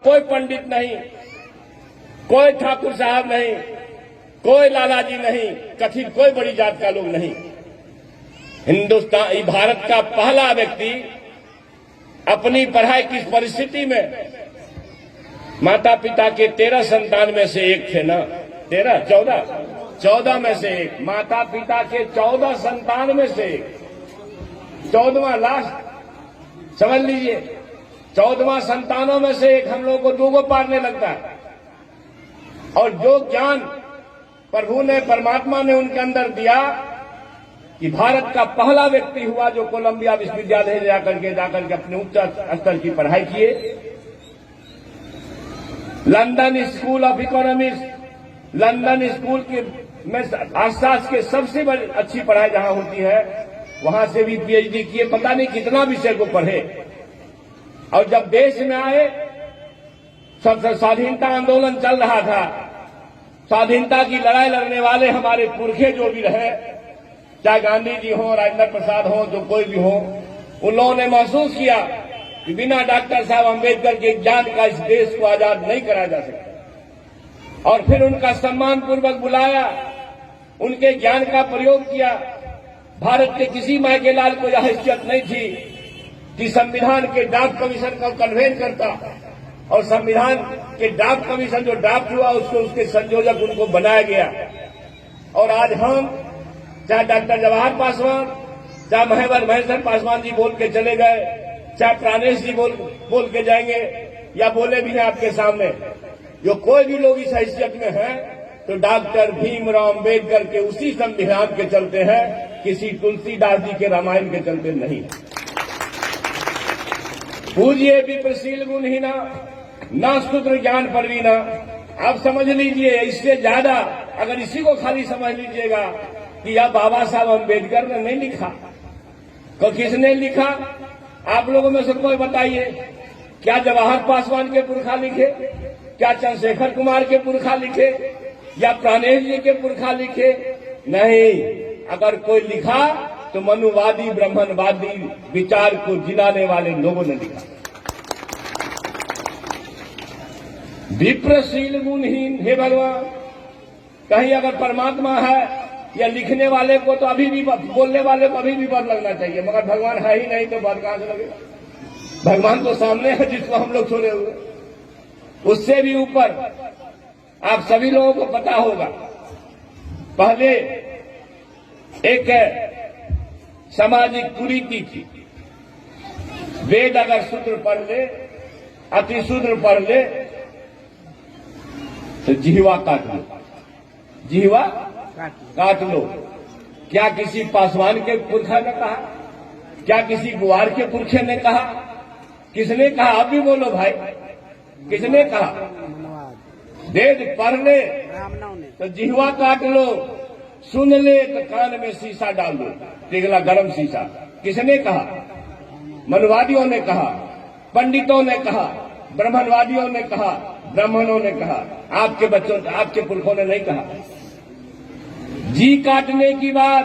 कोई पंडित नहीं, कोई ठाकुर साहब नहीं, कोई लालाजी नहीं, कथित कोई बड़ी जात का लोग नहीं। हिंदुस्तान भारत का पहला व्यक्ति अपनी पढ़ाई की परिस्थिति में माता पिता के 13 संतान में से एक थे ना, 14 में से एक, माता पिता के 14 संतान में से एक, 14वां लास्ट, समझ लीजिए 14वां संतानों में से एक हम लोगों को दूगो पारने लगता है। और जो ज्ञान प्रभु ने, परमात्मा ने उनके अंदर दिया कि भारत का पहला व्यक्ति हुआ जो कोलंबिया विश्वविद्यालय जाकर के अपने उच्च स्तर की पढ़ाई किए। London school of economics, London school के में आसपास के सबसे बड़ी अच्छी पढ़ाई जहां होती है वहां से भी पीएचडी किए, पता नहीं कितना विषय को पढ़े। और जब देश में आए, सबसे स्वाधीनता आंदोलन चल रहा था, स्वाधीनता की लड़ाई लड़ने वाले हमारे पुरखे जो भी रहे, चाहे गांधी जी हों, राजेंद्र प्रसाद हों, जो कोई भी हो, उन लोगों ने महसूस किया कि बिना डॉक्टर साहब अम्बेडकर के ज्ञान का इस देश को आजाद नहीं कराया जा सकता। और फिर उनका सम्मान पूर्वक बुलाया, उनके ज्ञान का प्रयोग किया। भारत के किसी मायकेलाल को यह हैसियत नहीं थी कि संविधान के ड्राफ्ट कमीशन को कन्वेन करता, और संविधान के ड्राफ्ट कमीशन जो ड्राफ्ट हुआ उसको उसके संयोजक उनको बनाया गया। और आज हम, चाहे डॉक्टर जवाहर पासवान, चाहे महेश्वर पासवान जी बोल के चले गए, चाहे प्राणेश जी बोल के जाएंगे, या बोले भी हैं आपके सामने, जो कोई भी लोग इस हैसियत में हैं तो डॉक्टर भीमराव अम्बेडकर के उसी संविधान के चलते हैं, किसी तुलसीदास जी के रामायण के चलते नहीं। पूज्य विप्रशील गुणहीना ना शूद्र ज्ञान परवीना। आप समझ लीजिए, इससे ज्यादा अगर इसी को खाली समझ लीजिएगा कि यह बाबा साहब अम्बेडकर ने नहीं लिखा, तो किसने लिखा? आप लोगों में से कोई बताइए, क्या जवाहर पासवान के पुरखा लिखे, क्या चंद्रशेखर कुमार के पुरखा लिखे, या प्राणेश जी के पुरखा लिखे? नहीं। अगर कोई लिखा तो मनुवादी ब्राह्मणवादी विचार को जिलाने वाले लोगों ने लिखा। विप्रशील गुणहीन, हे भगवान, कहीं अगर परमात्मा है या लिखने वाले को तो अभी भी, बोलने वाले को अभी भी बर लगना चाहिए, मगर भगवान है ही नहीं तो बर कहां से लगेगा? भगवान तो सामने है जिसको हम लोग छोड़े हुए। उससे भी ऊपर आप सभी लोगों को पता होगा, पहले एक सामाजिक कुरीति थी, वेद अगर शूद्र पढ़ ले, अति शूद्र पढ़ ले तो जिह्वा काट लो, जिह्वा काट लो। क्या किसी पासवान के पुरखा ने कहा? क्या किसी गुआर के पुरखे ने कहा? किसने कहा? आप भी बोलो भाई, किसने कहा? वेद पढ़ ले तो जिह्वा काट लो, सुन ले तो कान में शीशा डाल दो, पिघला गर्म शीशा। किसने कहा? मनुवादियों ने कहा, पंडितों ने कहा, ब्राह्मणवादियों ने कहा, ब्राह्मणों ने कहा, आपके बच्चों, आपके पुरखों ने नहीं कहा। जी काटने की बात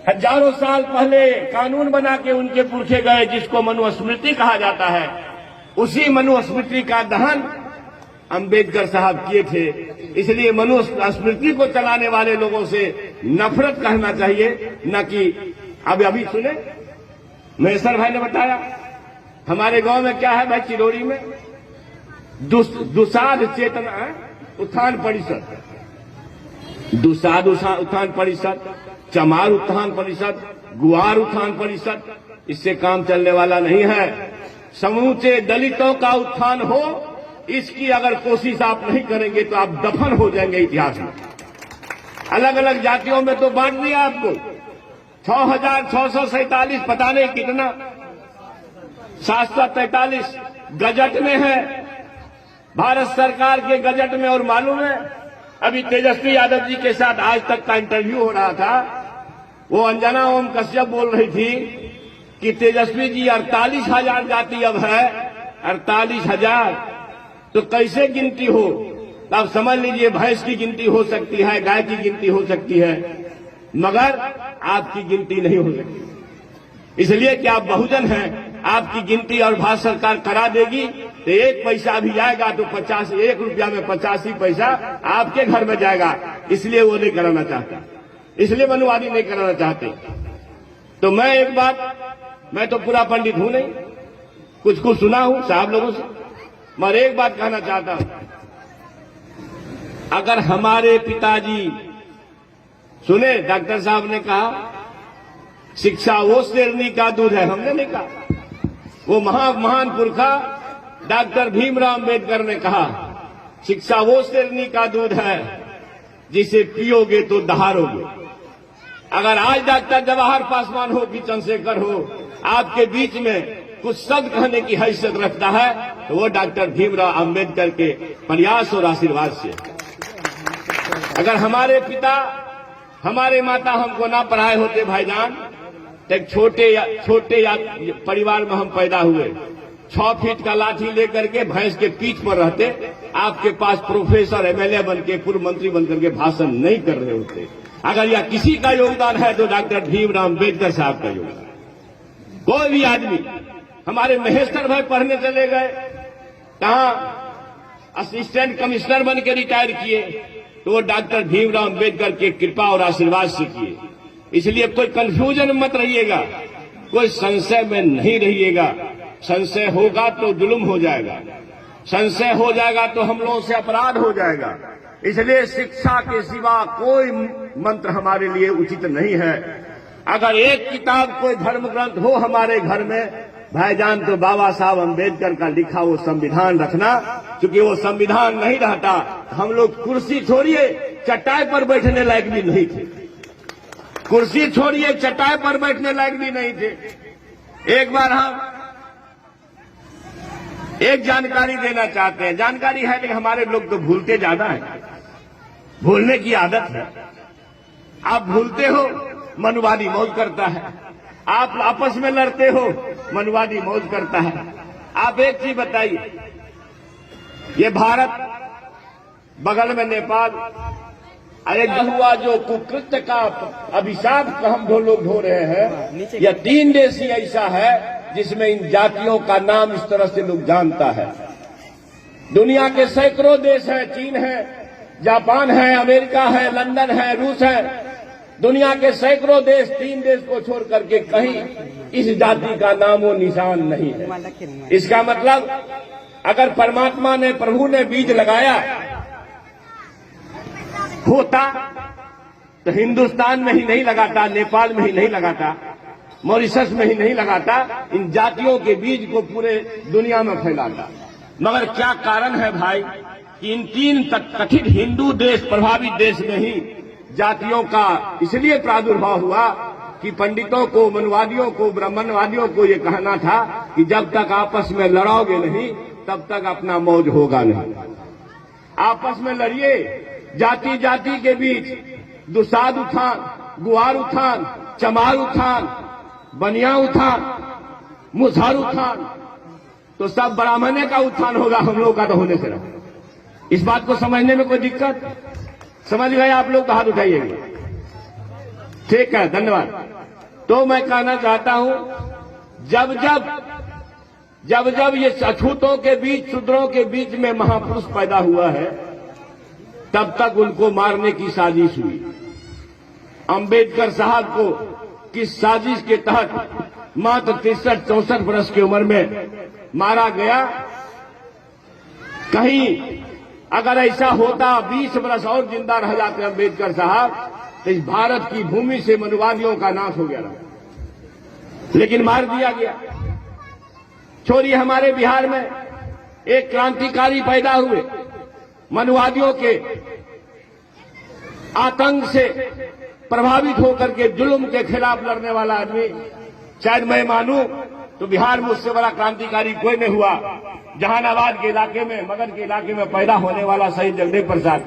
हजारों साल पहले कानून बना के उनके पुरखे गए, जिसको मनुस्मृति कहा जाता है। उसी मनुस्मृति का दहन अम्बेडकर साहब किए थे। इसलिए मनुस्मृति को चलाने वाले लोगों से नफरत कहना चाहिए, न कि अभी सुने महेश्वर भाई ने बताया हमारे गांव में क्या है भाई, चिरौरी में दुसाध चेतना उत्थान परिषद, दुसाध उत्थान परिषद, चमार उत्थान परिषद, गुआर उत्थान परिषद, इससे काम चलने वाला नहीं है। समूचे दलितों का उत्थान हो, इसकी अगर कोशिश आप नहीं करेंगे तो आप दफन हो जाएंगे इतिहास में। अलग अलग जातियों में तो बांट दिया आपको, 6,647 पता नहीं कितना, 743 गजट में है, भारत सरकार के गजट में। और मालूम है, अभी तेजस्वी यादव जी के साथ आज तक का इंटरव्यू हो रहा था, वो अंजना ओम कश्यप बोल रही थी कि तेजस्वी जी 48,000 जाति अब है, 48,000 तो कैसे गिनती हो? तो आप समझ लीजिए, भैंस की गिनती हो सकती है, गाय की गिनती हो सकती है, मगर आपकी गिनती नहीं हो सकती। इसलिए कि आप बहुजन हैं, आपकी गिनती और भारत सरकार करा देगी तो 1 पैसा भी जाएगा तो 1 रुपया में 85 पैसा आपके घर में जाएगा। इसलिए वो नहीं कराना चाहता, इसलिए मनुवादी नहीं कराना चाहते। तो मैं एक बात, मैं तो पूरा पंडित हूं नहीं, कुछ कुछ सुना हूं साहब लोगों से, मगर एक बात कहना चाहता हूं, अगर हमारे पिताजी सुने, डॉक्टर साहब ने कहा शिक्षा वो शेरनी का दूध है, हमने नहीं कहा। वो महान पुरखा डॉक्टर भीमराव अंबेडकर ने कहा शिक्षा वो शेरनी का दूध है जिसे पियोगे तो दहाड़ोगे। अगर आज डॉक्टर जवाहर पासवान हो कि चंद्रशेखर हो आपके बीच में कुछ शब्द कहने की हैसियत रखता है तो वो डॉक्टर भीमराव अंबेडकर के प्रयास और आशीर्वाद से। अगर हमारे पिता हमारे माता हमको ना पढ़ाए होते भाईजान, तो एक छोटे परिवार में हम पैदा हुए, 6 फीट का लाठी लेकर के भैंस के पीठ पर रहते, आपके पास प्रोफेसर एमएलए बन के पूर्व मंत्री बनकर के भाषण नहीं कर रहे होते। अगर यह किसी का योगदान है तो डॉक्टर भीमराव अंबेडकर साहब का योगदान। कोई भी आदमी, हमारे महेश्वर भाई पढ़ने चले गए, कहां असिस्टेंट कमिश्नर बन के रिटायर किए, तो वो डॉक्टर भीमराव अंबेडकर के कृपा और आशीर्वाद से किए। इसलिए कोई कंफ्यूजन मत रहिएगा, कोई संशय में नहीं रहिएगा। संशय होगा तो जुल्म हो जाएगा, संशय हो जाएगा तो हम लोगों से अपराध हो जाएगा। इसलिए शिक्षा के सिवा कोई मंत्र हमारे लिए उचित नहीं है। अगर एक किताब कोई धर्म ग्रंथ हो हमारे घर में भाईजान, तो बाबा साहब अंबेडकर का लिखा वो संविधान रखना, क्योंकि वो संविधान नहीं रहता हम लोग कुर्सी छोड़िए चटाई पर बैठने लायक भी नहीं थे। कुर्सी छोड़िए चटाई पर बैठने लायक भी नहीं थे। एक बार हम एक जानकारी देना चाहते हैं, जानकारी है लेकिन हमारे लोग तो भूलते ज्यादा है, भूलने की आदत है। आप भूलते हो, मनुवादी मौज करता है। आप आपस में लड़ते हो, मनुवादी मौज करता है। आप एक चीज बताइए, ये भारत, बगल में नेपाल, अरे हुआ जो कुकृत्य का अभिशाप हम लोग ढो रहे हैं, यह 3 देश ही ऐसा है जिसमें इन जातियों का नाम इस तरह से लोग जानता है। दुनिया के सैकड़ों देश हैं, चीन है, जापान है, अमेरिका है, लंदन है, रूस है। दुनिया के सैकड़ों देश, 3 देश को छोड़ करके कहीं इस जाति का नामो निशान नहीं है। इसका मतलब अगर परमात्मा ने, प्रभु ने बीज लगाया होता तो हिंदुस्तान में ही नहीं लगाता, नेपाल में ही नहीं लगाता, मॉरिशस में ही नहीं लगाता, इन जातियों के बीज को पूरे दुनिया में फैलाता। मगर क्या कारण है भाई कि इन 3 कथित हिंदू देश, प्रभावित देश में ही जातियों का इसलिए प्रादुर्भाव हुआ कि पंडितों को, मनुवादियों को, ब्राह्मणवादियों को ये कहना था कि जब तक आपस में लड़ोगे नहीं तब तक अपना मौज होगा नहीं। आपस में लड़िए, जाति जाति के बीच दुसाद उठान, गुआर उठान, चमार उठान, बनिया उठान, मुसहर उठान, तो सब ब्राह्मणे का उत्थान होगा, हम लोग का तो होने से रहा। इस बात को समझने में कोई दिक्कत? समझ गए आप लोग तो हाथ उठाइएगा। ठीक है, धन्यवाद। तो मैं कहना चाहता हूं, जब जब ये अछूतों के बीच, शूद्रों के बीच में महापुरुष पैदा हुआ है, तब तक उनको मारने की साजिश हुई। अंबेडकर साहब को किस साजिश के तहत मात्र 63-64 वर्ष की उम्र में मारा गया? कहीं अगर ऐसा होता 20 वर्ष और जिंदा रह जाते अंबेडकर साहब, तो इस भारत की भूमि से मनुवादियों का नाश हो गया था। लेकिन मार दिया गया। छोड़िए, हमारे बिहार में एक क्रांतिकारी पैदा हुए, मनुवादियों के आतंक से प्रभावित होकर के जुल्म के खिलाफ लड़ने वाला आदमी। शायद मैं मानूं तो बिहार में उससे बड़ा क्रांतिकारी कोई नहीं हुआ। जहानाबाद के इलाके में, मगध के इलाके में पैदा होने वाला शहीद जगदेव प्रसाद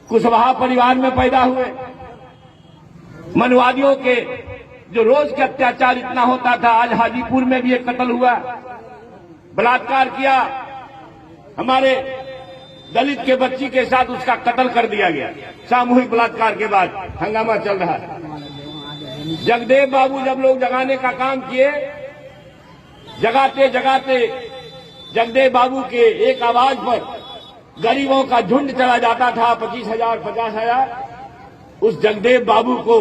कुशवाहा परिवार में पैदा हुए। मनुवादियों के जो रोज के अत्याचार इतना होता था, आज हाजीपुर में भी एक कत्ल हुआ, बलात्कार किया, हमारे दलित के बच्ची के साथ उसका कत्ल कर दिया गया। सामूहिक बलात्कार के बाद हंगामा चल रहा है। जगदेव बाबू जब लोग जगाने का काम किए, जगाते जगाते जगदेव बाबू के एक आवाज पर गरीबों का झुंड चला जाता था, 25,000 50,000। उस जगदेव बाबू को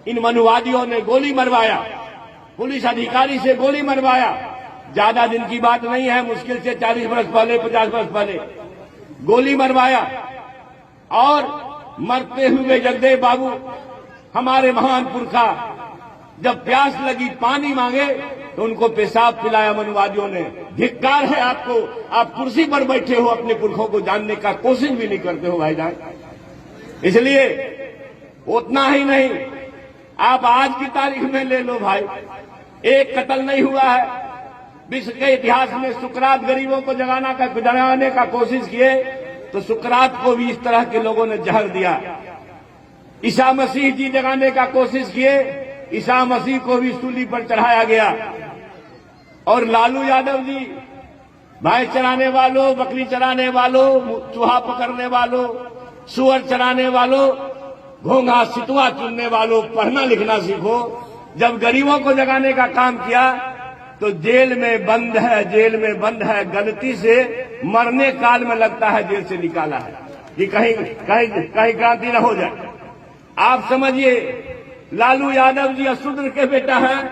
इन मनुवादियों ने गोली मरवाया, पुलिस अधिकारी से गोली मरवाया। ज्यादा दिन की बात नहीं है, मुश्किल से 40 वर्ष पहले 50 वर्ष पहले गोली मरवाया। और मरते हुए जगदेव बाबू हमारे महान पुरखा जब प्यास लगी पानी मांगे तो उनको पेशाब पिलाया मनुवादियों ने। धिक्कार है आपको, आप कुर्सी पर बैठे हो, अपने पुरखों को जानने का कोशिश भी नहीं करते हो भाईजान। इसलिए उतना ही नहीं, आप आज की तारीख में ले लो भाई, एक कत्ल नहीं हुआ है। विश्व के इतिहास में सुकरात गरीबों को जगाने का कोशिश किए तो सुकरात को भी इस तरह के लोगों ने जहर दिया। ईसा मसीह जी जगाने का कोशिश किए, ईसा मसीह को भी सूली पर चढ़ाया गया। और लालू यादव जी भैंस चराने वालों, बकरी चराने वालों, चूहा पकड़ने वालों, सुअर चराने वालों, घोंघा सितुआ चुनने वालों, पढ़ना लिखना सीखो। जब गरीबों को जगाने का काम किया तो जेल में बंद है, जेल में बंद है, गलती से मरने काल में लगता है जेल से निकाला है कि कहीं क्रांति न हो जाए। आप समझिए, लालू यादव जी अशूद्र के बेटा हैं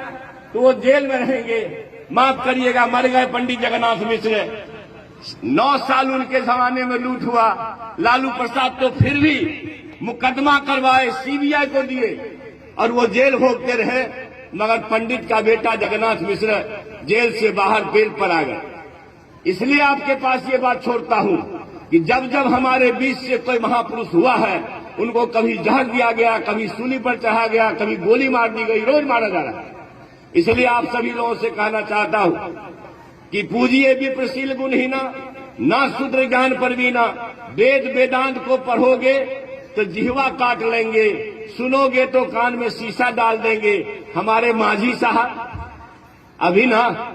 तो वो जेल में रहेंगे। माफ करिएगा, मर गए पंडित जगन्नाथ मिश्र, 9 साल उनके जमाने में लूट हुआ। लालू प्रसाद तो फिर भी मुकदमा करवाए, सीबीआई को दिए और वो जेल भोगते रहे। मगर पंडित का बेटा जगन्नाथ मिश्र जेल से बाहर बेल पर आ गए। इसलिए आपके पास ये बात छोड़ता हूं कि जब जब हमारे बीच से कोई महापुरुष हुआ है, उनको कभी जहर दिया गया, कभी सूली पर चढ़ा गया, कभी गोली मार दी गई, रोज मारा जा रहा है। इसलिए आप सभी लोगों से कहना चाहता हूं कि पूजिए विप्रशील गुणहीना, ना शूद्र ज्ञान परवीना। वेद वेदांत को पढ़ोगे तो जिह्वा काट लेंगे, सुनोगे तो कान में शीशा डाल देंगे। हमारे माझी साहब, अभी ना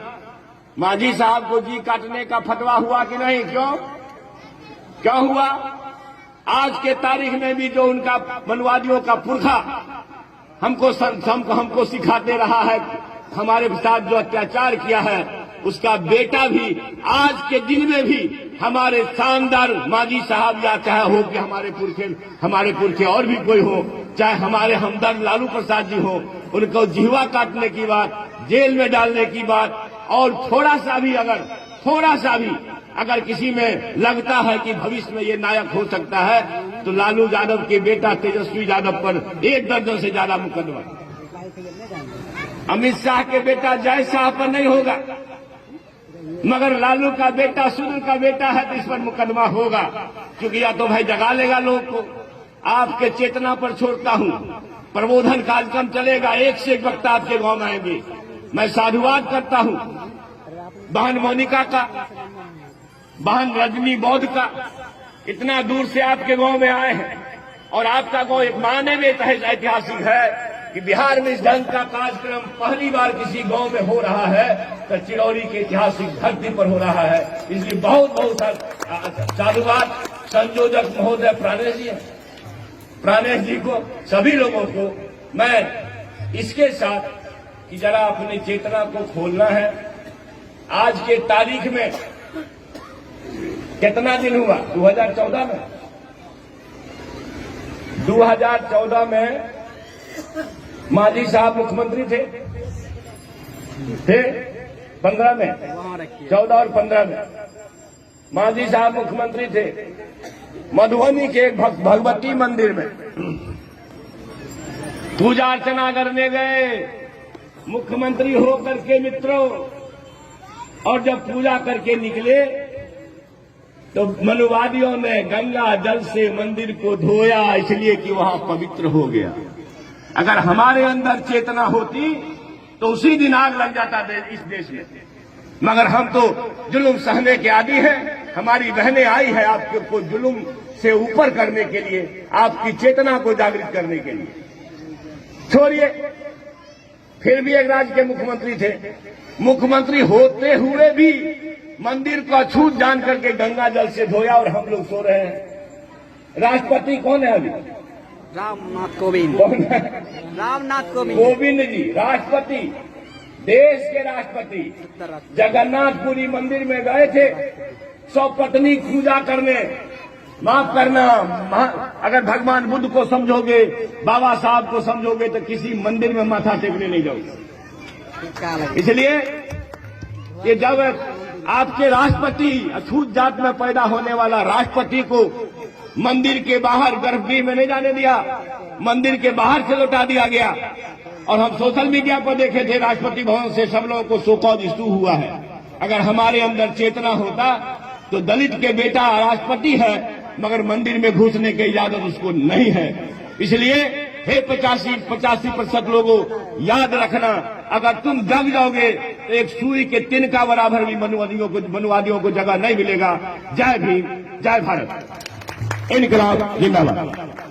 माझी साहब को जी काटने का फतवा हुआ कि नहीं? क्यों हुआ? आज के तारीख में भी जो उनका मनवादियों का पुरखा हमको सिखाते रहा है, हमारे साथ जो अत्याचार किया है, उसका बेटा भी आज के दिन में भी हमारे शानदार माजी साहब, या चाहे हो कि हमारे पुरखे और भी कोई हो, चाहे हमारे हमदर्द लालू प्रसाद जी हो, उनको जिह्वा काटने की बात, जेल में डालने की बात, और थोड़ा सा भी अगर किसी में लगता है कि भविष्य में ये नायक हो सकता है तो लालू यादव के बेटा तेजस्वी यादव पर 1 दर्जन से ज्यादा मुकदमा। अमित शाह के बेटा जय शाह पर नहीं होगा, मगर लालू का बेटा, शूद्र का बेटा है तो इस पर मुकदमा होगा। क्योंकि या तो भाई जगा लेगा लोग को। आपके चेतना पर छोड़ता हूं, प्रबोधन कार्यक्रम चलेगा, एक से एक वक्ता आपके गांव में आएंगे। मैं साधुवाद करता हूं बहन मोनिका का, बहन रजनी बौद्ध का, इतना दूर से आपके गांव में आए हैं। और आपका गांव एक माने में ऐतिहासिक है कि बिहार में इस ढंग का कार्यक्रम पहली बार किसी गांव में हो रहा है तो चिरौरी के ऐतिहासिक धरती पर हो रहा है। इसलिए बहुत बहुत साधुवाद संयोजक महोदय प्राणेश जी को, सभी लोगों को। मैं इसके साथ कि जरा अपनी चेतना को खोलना है। आज के तारीख में कितना दिन हुआ? 2014 में 2014 में मांझी साहब मुख्यमंत्री थे 15 में, 14 और 15 में मांझी साहब मुख्यमंत्री थे। मधुबनी के एक भगवती मंदिर में पूजा अर्चना करने गए मुख्यमंत्री होकर के मित्रों, और जब पूजा करके निकले तो मनुवादियों ने गंगा जल से मंदिर को धोया, इसलिए कि वहां पवित्र हो गया। अगर हमारे अंदर चेतना होती तो उसी दिन आग लग जाता इस देश में। मगर हम तो जुल्म सहने के आदी हैं। हमारी बहनें आई है आपको जुल्म से ऊपर करने के लिए, आपकी चेतना को जागृत करने के लिए। छोड़िए, फिर भी एक राज्य के मुख्यमंत्री थे, मुख्यमंत्री होते हुए भी मंदिर को अछूत जान करके गंगा जल से धोया और हम लोग सो रहे हैं। राष्ट्रपति कौन है अभी? रामनाथ कोविंद। कौन है? रामनाथ कोविंद। कोविंद जी राष्ट्रपति। देश के राष्ट्रपति जगन्नाथपुरी मंदिर में गए थे सौपत्नी पूजा करने। माफ करना, अगर भगवान बुद्ध को समझोगे, बाबा साहब को समझोगे तो किसी मंदिर में माथा टेकने नहीं जाओगे। इसलिए कि जब आपके राष्ट्रपति अछूत जात में पैदा होने वाला राष्ट्रपति को मंदिर के बाहर गर्भगृह में नहीं जाने दिया, मंदिर के बाहर से लौटा दिया गया। और हम सोशल मीडिया पर देखे थे राष्ट्रपति भवन से सब लोगों को सो कॉज इशू हुआ है। अगर हमारे अंदर चेतना होता तो दलित के बेटा राष्ट्रपति है मगर मंदिर में घुसने की इजाजत उसको नहीं है। इसलिए हे 85% लोगों, याद रखना, अगर तुम जग जाओगे तो एक सुई के तिनका बराबर भी मनुवादियों को जगह नहीं मिलेगा। जय भीम, जय भारत, इनकलाब जिंदाबाद।